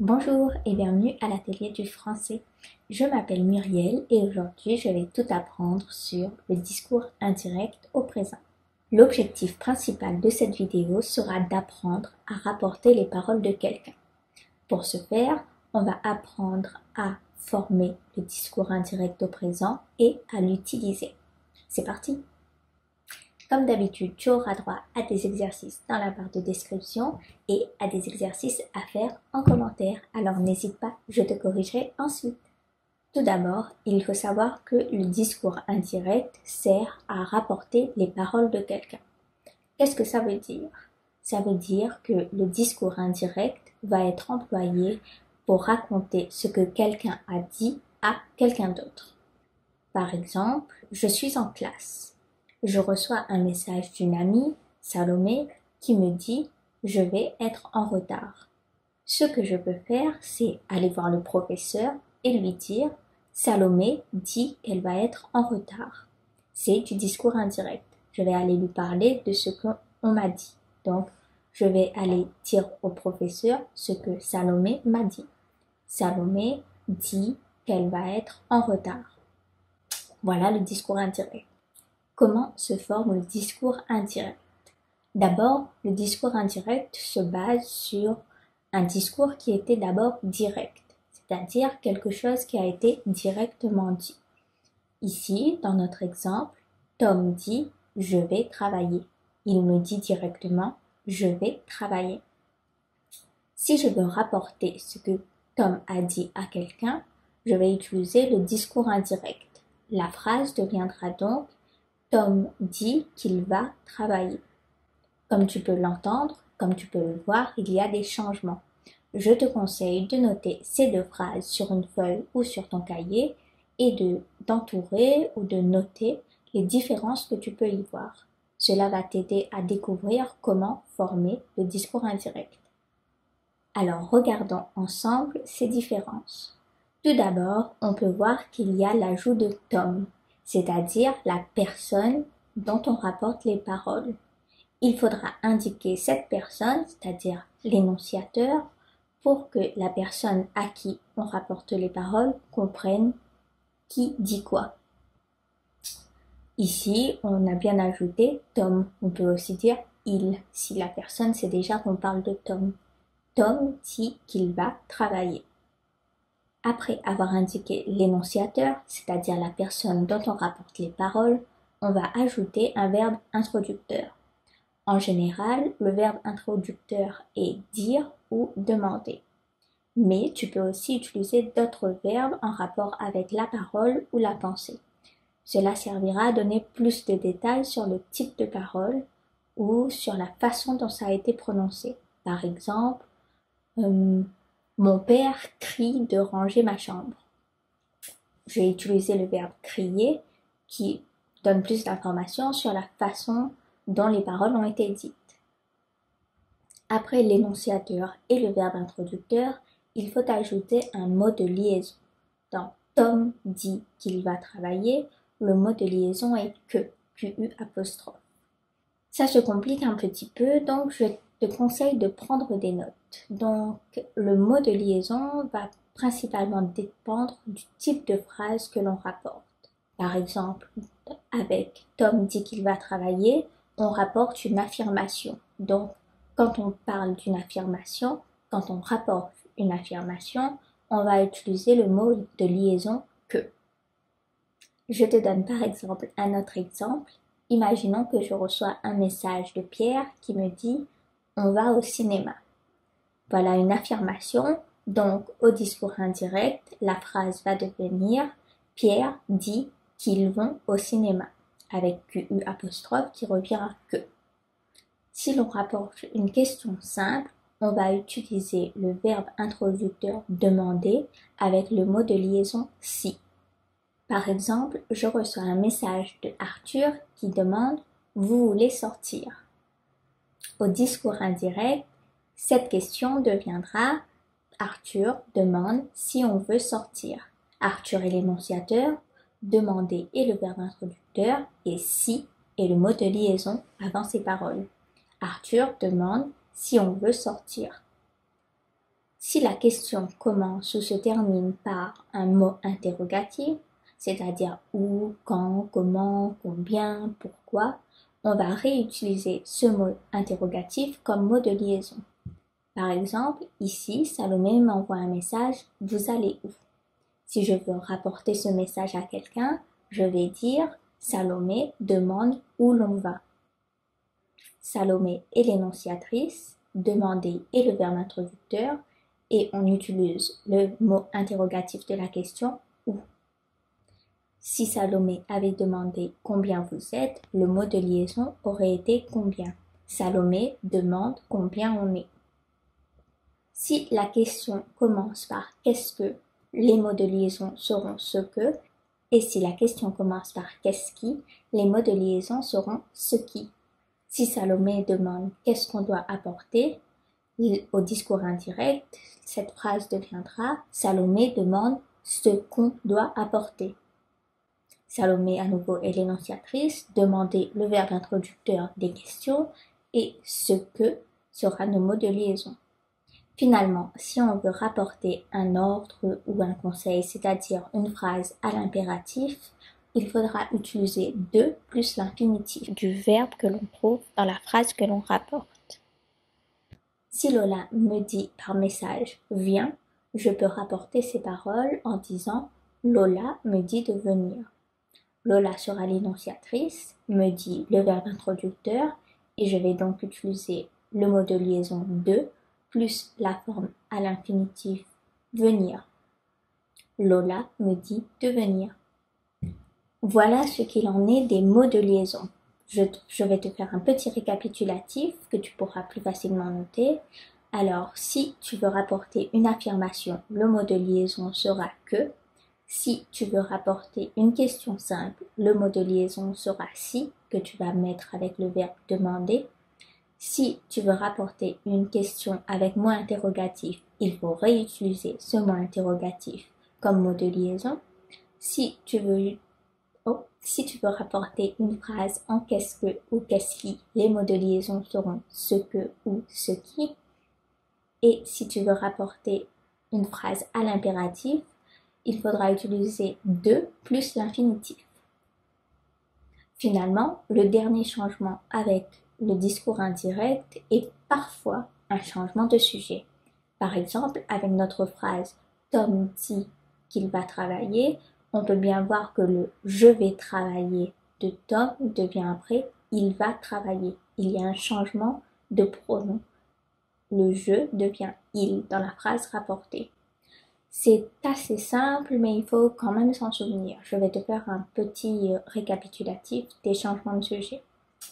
Bonjour et bienvenue à l'atelier du français. Je m'appelle Muriel et aujourd'hui je vais tout apprendre sur le discours indirect au présent. L'objectif principal de cette vidéo sera d'apprendre à rapporter les paroles de quelqu'un. Pour ce faire, on va apprendre à former le discours indirect au présent et à l'utiliser. C'est parti! Comme d'habitude, tu auras droit à des exercices dans la barre de description et à des exercices à faire en commentaire. Alors n'hésite pas, je te corrigerai ensuite. Tout d'abord, il faut savoir que le discours indirect sert à rapporter les paroles de quelqu'un. Qu'est-ce que ça veut dire? Ça veut dire que le discours indirect va être employé pour raconter ce que quelqu'un a dit à quelqu'un d'autre. Par exemple, je suis en classe. Je reçois un message d'une amie, Salomé, qui me dit « Je vais être en retard ». Ce que je peux faire, c'est aller voir le professeur et lui dire « Salomé dit qu'elle va être en retard ». C'est du discours indirect. Je vais aller lui parler de ce qu'on m'a dit. Donc, je vais aller dire au professeur ce que Salomé m'a dit. Salomé dit qu'elle va être en retard. Voilà le discours indirect. Comment se forme le discours indirect? D'abord, le discours indirect se base sur un discours qui était d'abord direct, c'est-à-dire quelque chose qui a été directement dit. Ici, dans notre exemple, Tom dit « je vais travailler ». Il me dit directement « je vais travailler ». Si je veux rapporter ce que Tom a dit à quelqu'un, je vais utiliser le discours indirect. La phrase deviendra donc Tom dit qu'il va travailler. Comme tu peux l'entendre, comme tu peux le voir, il y a des changements. Je te conseille de noter ces deux phrases sur une feuille ou sur ton cahier et d'entourer ou de noter les différences que tu peux y voir. Cela va t'aider à découvrir comment former le discours indirect. Alors, regardons ensemble ces différences. Tout d'abord, on peut voir qu'il y a l'ajout de Tom, c'est-à-dire la personne dont on rapporte les paroles. Il faudra indiquer cette personne, c'est-à-dire l'énonciateur, pour que la personne à qui on rapporte les paroles comprenne qui dit quoi. Ici, on a bien ajouté Tom. On peut aussi dire il, si la personne sait déjà qu'on parle de Tom. Tom dit qu'il va travailler. Après avoir indiqué l'énonciateur, c'est-à-dire la personne dont on rapporte les paroles, on va ajouter un verbe introducteur. En général, le verbe introducteur est dire ou demander. Mais tu peux aussi utiliser d'autres verbes en rapport avec la parole ou la pensée. Cela servira à donner plus de détails sur le type de parole ou sur la façon dont ça a été prononcé. Par exemple, mon père crie de ranger ma chambre. J'ai utilisé le verbe crier qui donne plus d'informations sur la façon dont les paroles ont été dites. Après l'énonciateur et le verbe introducteur, il faut ajouter un mot de liaison. Dans Tom dit qu'il va travailler, le mot de liaison est que, QU apostrophe. Ça se complique un petit peu, donc je te conseille de prendre des notes. Donc, le mot de liaison va principalement dépendre du type de phrase que l'on rapporte. Par exemple, avec Tom dit qu'il va travailler, on rapporte une affirmation. Donc, quand on parle d'une affirmation, quand on rapporte une affirmation, on va utiliser le mot de liaison que. Je te donne par exemple un autre exemple. Imaginons que je reçois un message de Pierre qui me dit « On va au cinéma ». Voilà une affirmation, donc au discours indirect, la phrase va devenir « Pierre dit qu'ils vont au cinéma » avec QU apostrophe qui revient à « que ». Si l'on rapporte une question simple, on va utiliser le verbe introducteur « demander » avec le mot de liaison « si ». Par exemple, je reçois un message de Arthur qui demande « Vous voulez sortir ?» Au discours indirect, cette question deviendra « Arthur demande si on veut sortir ». Arthur est l'énonciateur, demander est le verbe introducteur et si est le mot de liaison avant ces paroles. Arthur demande si on veut sortir. Si la question commence ou se termine par un mot interrogatif, c'est-à-dire où, quand, comment, combien, pourquoi, on va réutiliser ce mot interrogatif comme mot de liaison. Par exemple, ici, Salomé m'envoie un message « Vous allez où ?» Si je veux rapporter ce message à quelqu'un, je vais dire « Salomé demande où l'on va ». Salomé est l'énonciatrice, demander est le verbe introducteur et on utilise le mot interrogatif de la question « où ». Si Salomé avait demandé « Combien vous êtes ?», le mot de liaison aurait été « Combien ». Salomé demande combien on est. Si la question commence par « Qu'est-ce que ?», les mots de liaison seront « ce que ». Et si la question commence par « Qu'est-ce qui ?», les mots de liaison seront « ce qui ». Si Salomé demande « Qu'est-ce qu'on doit apporter ?», au discours indirect, cette phrase deviendra « Salomé demande ce qu'on doit apporter ». Salomé, à nouveau, est l'énonciatrice, demander le verbe introducteur des questions et ce que sera nos mots de liaison. Finalement, si on veut rapporter un ordre ou un conseil, c'est-à-dire une phrase à l'impératif, il faudra utiliser de plus l'infinitif du verbe que l'on trouve dans la phrase que l'on rapporte. Si Lola me dit par message « Viens », je peux rapporter ces paroles en disant « Lola me dit de venir ». Lola sera l'énonciatrice, me dit le verbe introducteur et je vais donc utiliser le mot de liaison « de » plus la forme à l'infinitif venir. Lola me dit de venir. Voilà ce qu'il en est des mots de liaison. Je vais te faire un petit récapitulatif que tu pourras plus facilement noter. Alors, si tu veux rapporter une affirmation, le mot de liaison sera que. Si tu veux rapporter une question simple, le mot de liaison sera si, que tu vas mettre avec le verbe demander. Si tu veux rapporter une question avec mot interrogatif, il faut réutiliser ce mot interrogatif comme mot de liaison. Si tu veux rapporter une phrase en qu'est-ce que ou qu'est-ce qui, les mots de liaison seront ce que ou ce qui. Et si tu veux rapporter une phrase à l'impératif, il faudra utiliser de plus l'infinitif. Finalement, le dernier changement avec le discours indirect est parfois un changement de sujet. Par exemple, avec notre phrase « Tom dit qu'il va travailler », on peut bien voir que le « je vais travailler » de Tom devient après « il va travailler ». Il y a un changement de pronom. Le « je » devient « il » dans la phrase rapportée. C'est assez simple, mais il faut quand même s'en souvenir. Je vais te faire un petit récapitulatif des changements de sujet.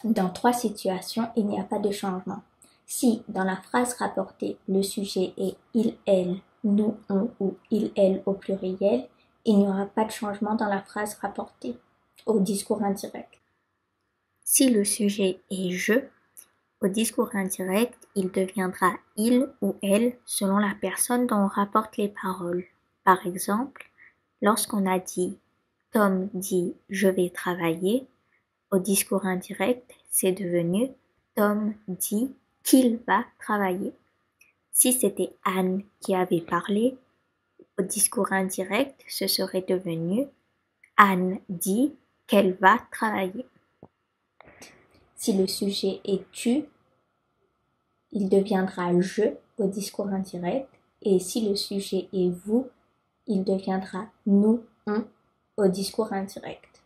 Dans 3 situations, il n'y a pas de changement. Si, dans la phrase rapportée, le sujet est il, elle, nous, on ou il, elle au pluriel, il n'y aura pas de changement dans la phrase rapportée au discours indirect. Si le sujet est je, au discours indirect, il deviendra il ou elle selon la personne dont on rapporte les paroles. Par exemple, lorsqu'on a dit « Tom dit je vais travailler », au discours indirect, c'est devenu « Tom dit qu'il va travailler ». Si c'était Anne qui avait parlé, au discours indirect, ce serait devenu « Anne dit qu'elle va travailler ». Si le sujet est tu, il deviendra je au discours indirect et si le sujet est vous, il deviendra nous, on au discours indirect.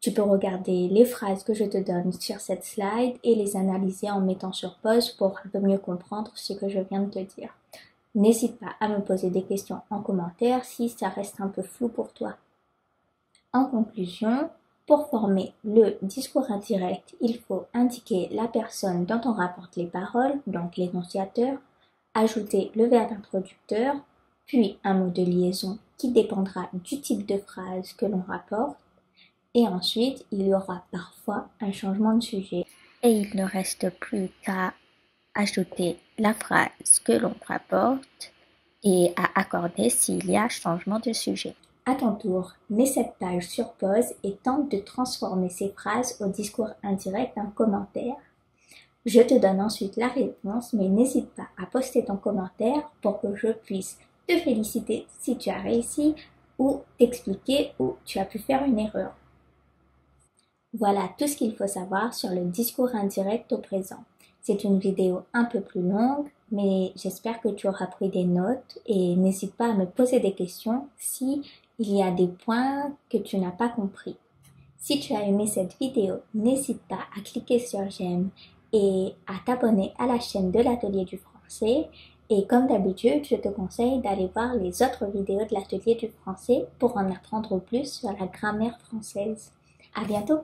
Tu peux regarder les phrases que je te donne sur cette slide et les analyser en mettant sur pause pour un peu mieux comprendre ce que je viens de te dire. N'hésite pas à me poser des questions en commentaire si ça reste un peu flou pour toi. En conclusion, pour former le discours indirect, il faut indiquer la personne dont on rapporte les paroles, donc l'énonciateur, ajouter le verbe introducteur, puis un mot de liaison qui dépendra du type de phrase que l'on rapporte, et ensuite il y aura parfois un changement de sujet. Et il ne reste plus qu'à ajouter la phrase que l'on rapporte et à accorder s'il y a changement de sujet. À ton tour, mets cette page sur pause et tente de transformer ces phrases au discours indirect en commentaire. Je te donne ensuite la réponse, mais n'hésite pas à poster ton commentaire pour que je puisse te féliciter si tu as réussi ou t'expliquer où tu as pu faire une erreur. Voilà tout ce qu'il faut savoir sur le discours indirect au présent. C'est une vidéo un peu plus longue, mais j'espère que tu auras pris des notes et n'hésite pas à me poser des questions si il y a des points que tu n'as pas compris. Si tu as aimé cette vidéo, n'hésite pas à cliquer sur j'aime et à t'abonner à la chaîne de l'Atelier du Français. Et comme d'habitude, je te conseille d'aller voir les autres vidéos de l'Atelier du Français pour en apprendre plus sur la grammaire française. À bientôt!